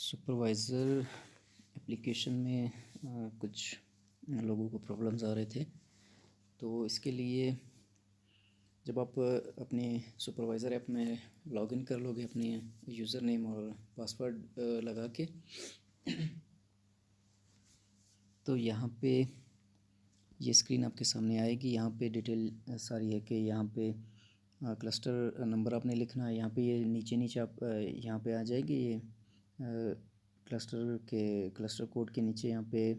Supervisor application में कुछ लोगों को प्रॉब्लम्स आ रहे थे। तो इसके लिए जब आप अपने सुपरवाइज़र ऐप में लॉगिन कर लोगे अपने यूज़र नेम और पासवर्ड लगा के, तो यहाँ पे ये स्क्रीन आपके सामने आएगी। यहाँ पे डिटेल सारी है कि यहाँ पे क्लस्टर नंबर आपने लिखना है। यहाँ पे ये नीचे आप यहाँ पे आ जाएगी। ये क्लस्टर कोड के नीचे यहाँ पे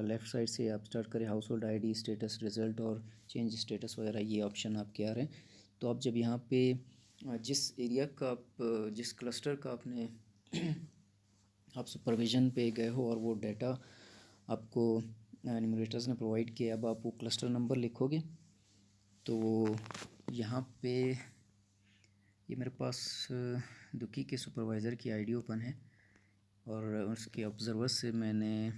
लेफ़्ट साइड से आप स्टार्ट करें house hold ID, status, result और चेंज स्टेटस वगैरह, ये ऑप्शन आपके आ रहे हैं। तो आप जब यहाँ पे जिस एरिया का आप जिस क्लस्टर का आपने आप सुपरविज़न पे गए हो और वो डाटा आपको एनुमरेटर्स ने प्रोवाइड किया, अब आप वो क्लस्टर नंबर लिखोगे। तो यहाँ पे ये मेरे पास दुकी के सुपरवाइज़र की ID ओपन है और उसके ऑब्ज़र्वर से मैंने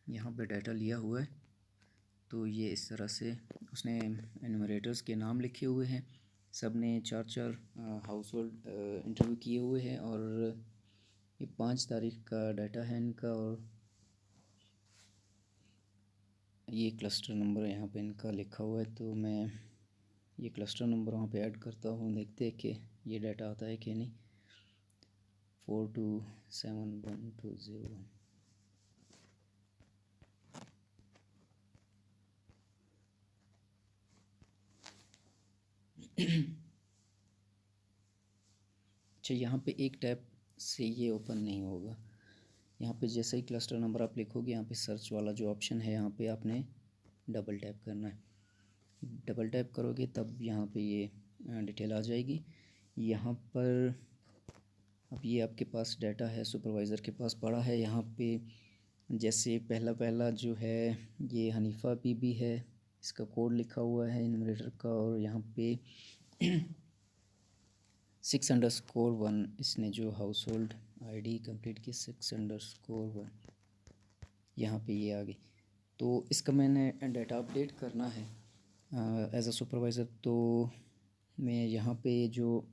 यहाँ पे डाटा लिया हुआ है। तो ये इस तरह से उसने एनुमरेटर्स के नाम लिखे हुए हैं। सब ने 4-4 हाउस होल्ड इंटरव्यू किए हुए हैं और ये 5 तारीख का डाटा है इनका। और ये क्लस्टर नंबर यहाँ पे इनका लिखा हुआ है। तो मैं ये क्लस्टर नंबर वहाँ पे ऐड करता हूँ, देखते हैं कि ये डाटा आता है कि नहीं। 427120। अच्छा, यहाँ पे एक टैब से ये ओपन नहीं होगा। यहाँ पे जैसे ही क्लस्टर नंबर आप लिखोगे, यहाँ पे सर्च वाला जो ऑप्शन है यहाँ पे आपने डबल टैप करना है। डबल टैप करोगे तब यहाँ पे ये डिटेल आ जाएगी। यहाँ पर अब ये आपके पास डाटा है, सुपरवाइज़र के पास पड़ा है। यहाँ पे जैसे पहला जो है ये हनीफ़ा बीबी है, इसका कोड लिखा हुआ है इन्यूमरेटर का। और यहाँ पे 6_1 इसने जो हाउस होल्ड ID कंप्लीट की 6_1 यहाँ पे ये आ गई। तो इसका मैंने डाटा अपडेट करना है एज अ सुपरवाइज़र। तो मैं यहाँ पे जो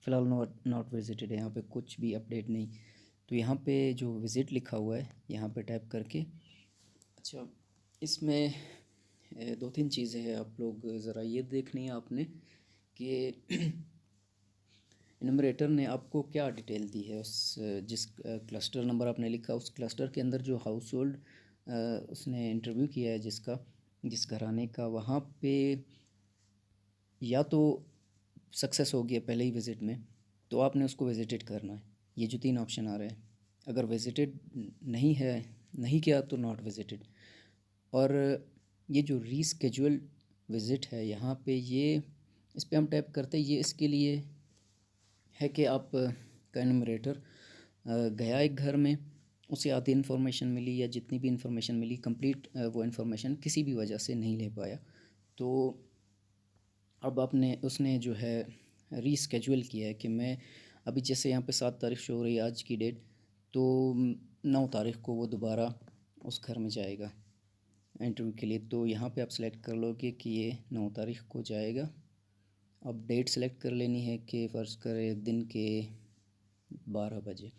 फ़िलहाल नॉट विजिटेड है, यहाँ पे कुछ भी अपडेट नहीं। तो यहाँ पे जो विज़िट लिखा हुआ है यहाँ पे टैप करके, अच्छा इसमें 2-3 चीज़ें हैं, आप लोग ज़रा ये देखनी है आपने कि इनमरेटर ने आपको क्या डिटेल दी है। उस जिस क्लस्टर नंबर आपने लिखा उस क्लस्टर के अंदर जो हाउस होल्ड उसने इंटरव्यू किया है जिस घराने का, वहाँ पे या तो सक्सेस हो गया पहले ही विज़िट में, तो आपने उसको विज़िटेड करना है। ये जो 3 ऑप्शन आ रहे हैं, अगर विज़िटेड नहीं किया तो नॉट विज़िटेड। और ये जो रीस्केड्यूल विज़िट है यहाँ पे, ये इस पर हम टैप करते हैं। ये इसके लिए है कि आप का एनुमरेटर गया एक घर में, उसे आधी इन्फॉर्मेशन मिली या जितनी भी इन्फॉर्मेशन मिली कंप्लीट वो इन्फॉर्मेशन किसी भी वजह से नहीं ले पाया। तो अब उसने जो है रीस्केड्यूल किया है कि मैं अभी जैसे यहाँ पे 7 तारीख शो हो रही है आज की डेट, तो 9 तारीख को वो दोबारा उस घर में जाएगा इंटरव्यू के लिए। तो यहाँ पे आप सेलेक्ट कर लोगे कि ये 9 तारीख को जाएगा। अब डेट सेलेक्ट कर लेनी है कि फ़र्ज़ करें दिन के 12 बजे।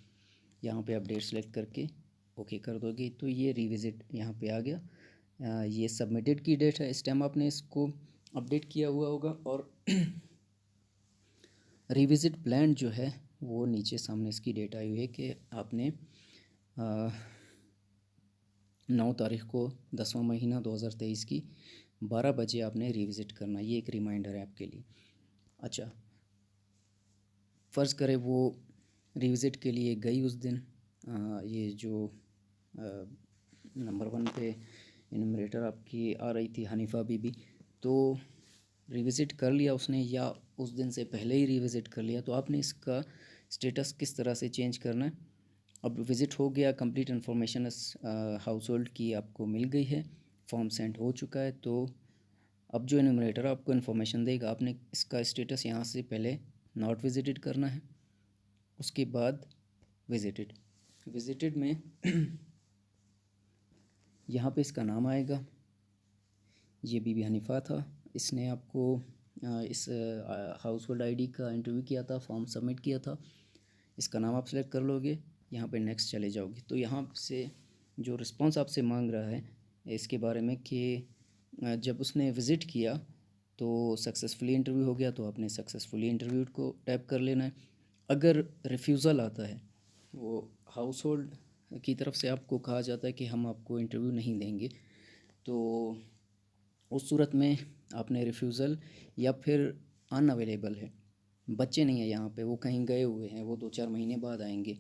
यहाँ पे आप डेट सेलेक्ट करके ओके कर दोगे तो ये रिविज़िट यहाँ पे आ गया। ये सबमिटेड की डेट है, इस टाइम आपने इसको अपडेट किया हुआ होगा। और रिविज़िट प्लान जो है वो नीचे सामने इसकी डेट आई हुई है कि आपने 9 तारीख को 10वां महीना 2023 की 12 बजे आपने रिविज़िट करना। ये एक रिमाइंडर है आपके लिए। अच्छा, फ़र्ज़ करें वो रिविज़िट के लिए गई उस दिन, ये जो नंबर 1 पे इनमरेटर आपकी आ रही थी हनीफ़ा बीबी, तो रिविज़िट कर लिया उसने या उस दिन से पहले ही रिविज़िट कर लिया, तो आपने इसका स्टेटस किस तरह से चेंज करना है। अब विज़िट हो गया, कंप्लीट इन्फॉर्मेशन इस हाउस होल्ड की आपको मिल गई है, फॉर्म सेंड हो चुका है। तो अब जो इनमरेटर आपको इन्फॉर्मेशन देगा, आपने इसका स्टेटस यहाँ से पहले नॉट विजिटेड करना है, उसके बाद विजिटेड में यहाँ पे इसका नाम आएगा। ये बीबी हनीफ़ा था, इसने आपको इस हाउस होल्ड ID का इंटरव्यू किया था, फॉर्म सबमिट किया था। इसका नाम आप सेलेक्ट कर लोगे यहाँ पे नेक्स्ट चले जाओगे तो यहाँ से जो रिस्पांस आपसे मांग रहा है इसके बारे में कि जब उसने विज़िट किया तो सक्सेसफुली इंटरव्यू हो गया तो आपने सक्सेसफुली इंटरव्यू को टैप कर लेना है। अगर रिफ्यूज़ल आता है, वो हाउस होल्ड की तरफ से आपको कहा जाता है कि हम आपको इंटरव्यू नहीं देंगे, तो उस सूरत में आपने रिफ्यूज़ल या फिर अनअवेलेबल है, बच्चे नहीं है यहाँ पे, वो कहीं गए हुए हैं, वो 2-4 महीने बाद आएंगे,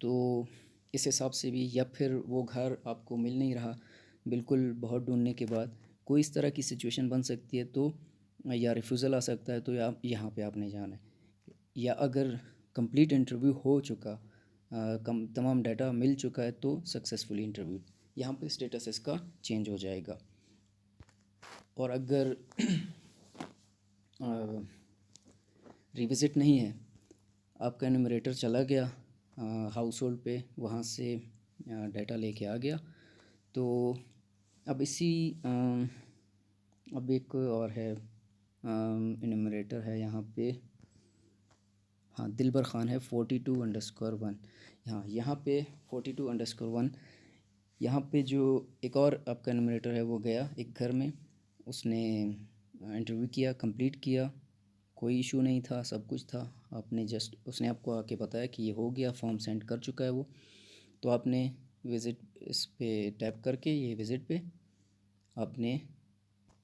तो इस हिसाब से भी, या फिर वो घर आपको मिल नहीं रहा बिल्कुल बहुत ढूंढने के बाद, कोई इस तरह की सिचुएशन बन सकती है, तो या रिफ्यूज़ल आ सकता है, तो या यहाँ पे आपने जाना है। या अगर कंप्लीट इंटरव्यू हो चुका, तमाम डाटा मिल चुका है, तो सक्सेसफुली इंटरव्यू, यहाँ पे स्टेटस इसका चेंज हो जाएगा। और अगर रिविज़िट नहीं है, आपका एनुमरेटर चला गया हाउस होल्ड पे, वहाँ से डाटा लेके आ गया, तो अब अब एक और है एनुमरेटर है यहाँ पे, हाँ दिलबर ख़ान है 42_1। यहाँ पे 42_1, यहाँ पे जो एक और आपका एनुमरेटर है वो गया एक घर में, उसने इंटरव्यू किया, कंप्लीट किया, कोई इशू नहीं था, सब कुछ था। आपने जस्ट, उसने आपको आके बताया कि ये हो गया, फॉर्म सेंड कर चुका है वो, तो आपने विज़िट इस पे टैप करके, ये विज़िट पे आपने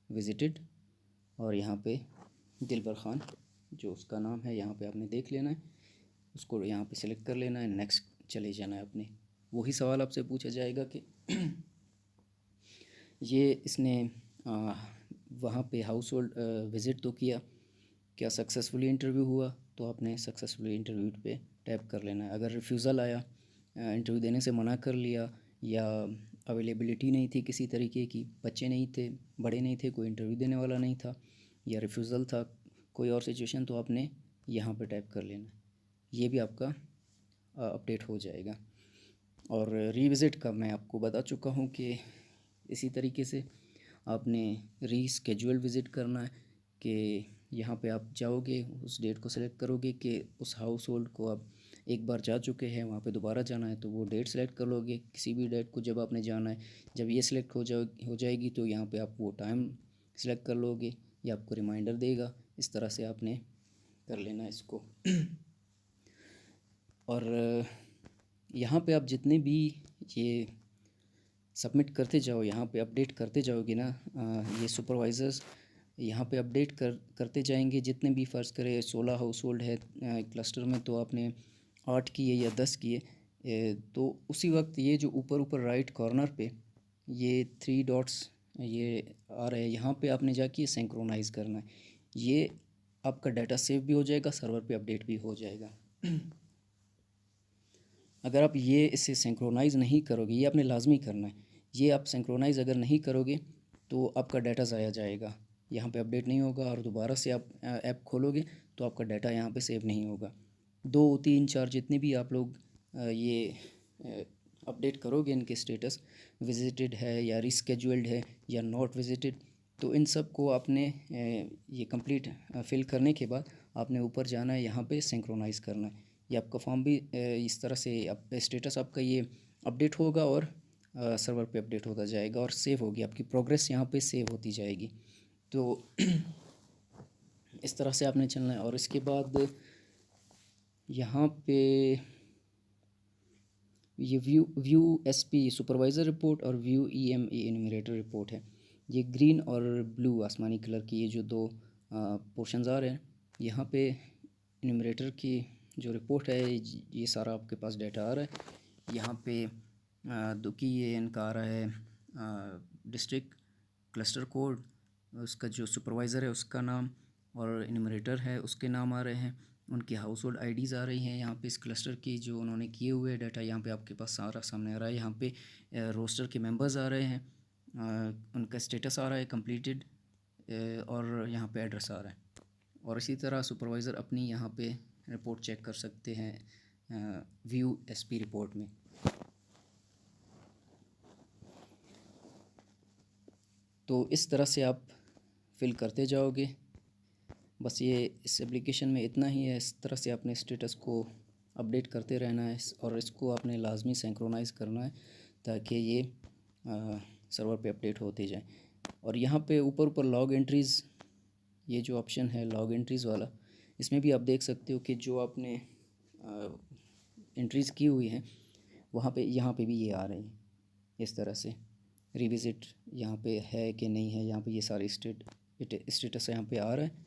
विज़िटेड, और यहाँ पे दिलबर ख़ान जो उसका नाम है यहाँ पे आपने देख लेना है, उसको यहाँ पे सिलेक्ट कर लेना है, नेक्स्ट चले जाना है अपने। वही सवाल आपसे पूछा जाएगा कि ये इसने वहाँ पे हाउस होल्ड विज़िट तो किया, क्या सक्सेसफुली इंटरव्यू हुआ, तो आपने सक्सेसफुली इंटरव्यू पे टैप कर लेना है। अगर रिफ्यूज़ल आया, इंटरव्यू देने से मना कर लिया, या अवेलेबिलिटी नहीं थी किसी तरीके की, बच्चे नहीं थे, बड़े नहीं थे, कोई इंटरव्यू देने वाला नहीं था, या रिफ्यूज़ल था, कोई और सिचुएशन, तो आपने यहाँ पे टैप कर लेना है। ये भी आपका अपडेट हो जाएगा। और रीविज़िट का मैं आपको बता चुका हूँ कि इसी तरीके से आपने रीस्केड्यूल विज़िट करना है, कि यहाँ पे आप जाओगे, उस डेट को सेलेक्ट करोगे कि उस हाउस होल्ड को आप एक बार जा चुके हैं, वहाँ पे दोबारा जाना है, तो वो डेट सेलेक्ट कर लोगे, किसी भी डेट को जब आपने जाना है। जब ये सिलेक्ट हो जाएगी तो यहाँ पे आप वो टाइम सेलेक्ट कर लोगे, या आपको रिमाइंडर देगा। इस तरह से आपने कर लेना है इसको। और यहाँ पे आप जितने भी ये सबमिट करते जाओ, यहाँ पे अपडेट करते जाओगे ना, ये सुपरवाइज़र्स यहाँ पे अपडेट करते जाएंगे। जितने भी फ़र्ज़ करें 16 हाउस होल्ड है क्लस्टर में, तो आपने 8 किए या 10 किए, तो उसी वक्त ये जो ऊपर ऊपर राइट कॉर्नर पे ये 3 डॉट्स ये आ रहे हैं, यहाँ पे आपने जाके सिंक्रोनाइज़ करना है। ये आपका डाटा सेव भी हो जाएगा, सर्वर पे अपडेट भी हो जाएगा। अगर आप ये इसे सिंक्रोनाइज़ नहीं करोगे, ये आपने लाजमी करना है, ये आप सिंक्रोनाइज़ अगर नहीं करोगे तो आपका डाटा ज़ाया जाएगा, यहाँ पे अपडेट नहीं होगा, और दोबारा से आप ऐप खोलोगे तो आपका डाटा यहाँ पे सेव नहीं होगा। 2, 3, 4 जितने भी आप लोग ये अपडेट करोगे, इनके स्टेटस विजिटेड है या रिस्केड्यूल्ड है या नॉट विजिटेड, तो इन सब को आपने ये कंप्लीट फिल करने के बाद आपने ऊपर जाना है, यहाँ पे सिंक्रोनाइज़ करना है। ये आपका फॉर्म भी इस तरह से स्टेटस आपका ये अपडेट होगा, और सर्वर पे अपडेट होता जाएगा, और सेव होगी आपकी प्रोग्रेस, यहाँ पे सेव होती जाएगी। तो इस तरह से आपने चलना है। और इसके बाद यहाँ पे ये व्यू एसपी सुपरवाइज़र रिपोर्ट और व्यू ईएमए एनुमरेटर रिपोर्ट है। ये ग्रीन और ब्लू आसमानी कलर की ये जो दो पोर्शंस आ रहे हैं, यहाँ पे एनुमरेटर की जो रिपोर्ट है, ये सारा आपके पास डाटा आ रहा है। यहाँ पे दुकी ये इनका आ रहा है डिस्ट्रिक्ट, क्लस्टर कोड, उसका जो सुपरवाइज़र है उसका नाम, और एनुमरेटर है उसके नाम आ रहे हैं, उनकी हाउस होल्ड आईडीज़ आ रही हैं। यहाँ पे इस क्लस्टर की जो उन्होंने किए हुए डाटा यहाँ पे आपके पास सारा सामने आ रहा है। यहाँ पे रोस्टर के मेंबर्स आ रहे हैं, उनका स्टेटस आ रहा है कंप्लीटेड, और यहाँ पे एड्रेस आ रहा है। और इसी तरह सुपरवाइज़र अपनी यहाँ पे रिपोर्ट चेक कर सकते हैं व्यू एसपी रिपोर्ट में। तो इस तरह से आप फिल करते जाओगे। बस ये इस एप्लीकेशन में इतना ही है। इस तरह से अपने स्टेटस को अपडेट करते रहना है और इसको आपने लाजमी सिंक्रोनाइज़ करना है ताकि ये सर्वर पे अपडेट होते जाए। और यहाँ पे ऊपर ऊपर लॉग एंट्रीज़, ये जो ऑप्शन है लॉग एंट्रीज़ वाला, इसमें भी आप देख सकते हो कि जो आपने एंट्रीज़ की हुई हैं वहाँ पे, यहाँ पे भी ये आ रही हैं इस तरह से। रिविज़िट यहाँ पे है कि नहीं है, यहाँ पे ये सारे स्टेटस यहाँ पे आ रहा है।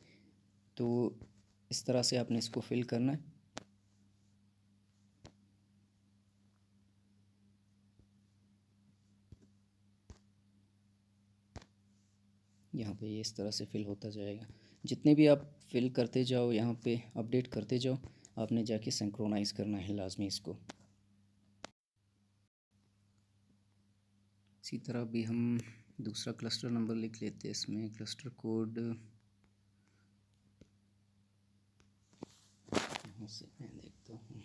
तो इस तरह से आपने इसको फिल करना है। यहाँ पे ये इस तरह से फिल होता जाएगा। जितने भी आप फिल करते जाओ, यहाँ पे अपडेट करते जाओ, आपने जाके सिंक्रोनाइज़ करना है लाजमी इसको। इसी तरह भी हम दूसरा क्लस्टर नंबर लिख लेते हैं। इसमें क्लस्टर कोड यहाँ से मैं देखता हूँ।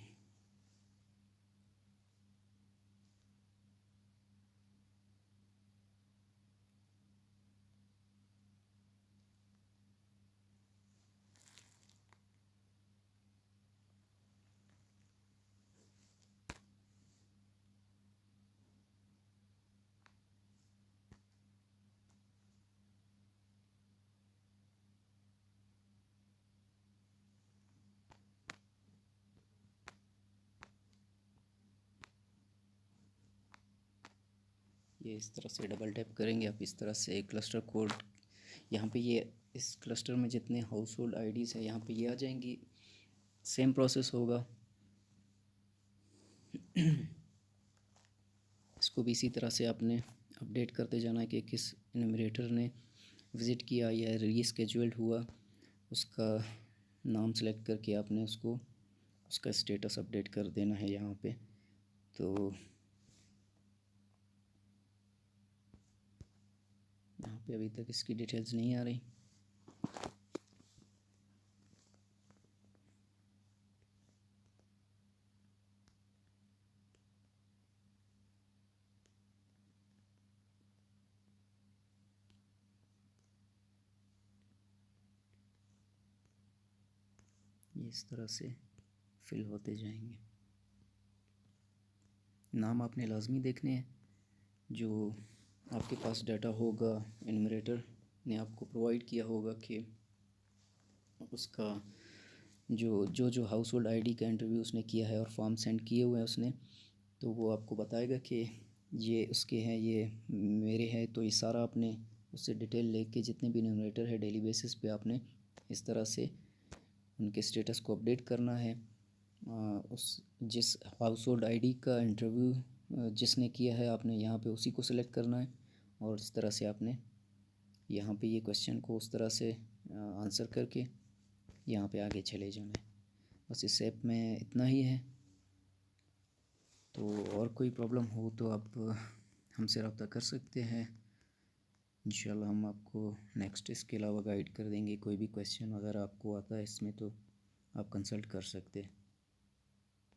ये इस तरह से डबल टैप करेंगे आप, इस तरह से क्लस्टर कोड यहाँ पे, ये इस क्लस्टर में जितने हाउस होल्ड आईडीज़ हैं यहाँ पे ये आ जाएंगी। सेम प्रोसेस होगा, इसको भी इसी तरह से आपने अपडेट करते जाना है कि किस इन्यूमरेटर ने विज़िट किया या रीस्केड्यूल्ड हुआ, उसका नाम सेलेक्ट करके आपने उसको उसका स्टेटस अपडेट कर देना है यहाँ पे। तो यहाँ पे अभी तक इसकी डिटेल्स नहीं आ रही। ये इस तरह से फिल होते जाएंगे। नाम आपने लाजमी देखने हैं, जो आपके पास डाटा होगा इन्यूमरेटर ने आपको प्रोवाइड किया होगा कि उसका जो हाउस होल्ड आई डी का इंटरव्यू उसने किया है और फॉर्म सेंड किए हुए हैं उसने, तो वो आपको बताएगा कि ये उसके हैं, ये मेरे हैं। तो ये सारा आपने उससे डिटेल लेके जितने भी इन्यूमरेटर है डेली बेसिस पे आपने इस तरह से उनके स्टेटस को अपडेट करना है। उस जिस हाउस होल्ड आईडी का इंटरव्यू जिसने किया है आपने यहाँ पे उसी को सिलेक्ट करना है और इस तरह से आपने यहाँ पे ये क्वेश्चन को उस तरह से आंसर करके यहाँ पे आगे चले जाना है। बस इस ऐप में इतना ही है। तो और कोई प्रॉब्लम हो तो आप हमसे रब्ता कर सकते हैं। इंशाल्लाह हम आपको नेक्स्ट इसके अलावा गाइड कर देंगे। कोई भी क्वेश्चन अगर आपको आता है इसमें तो आप कंसल्ट कर सकते हैं।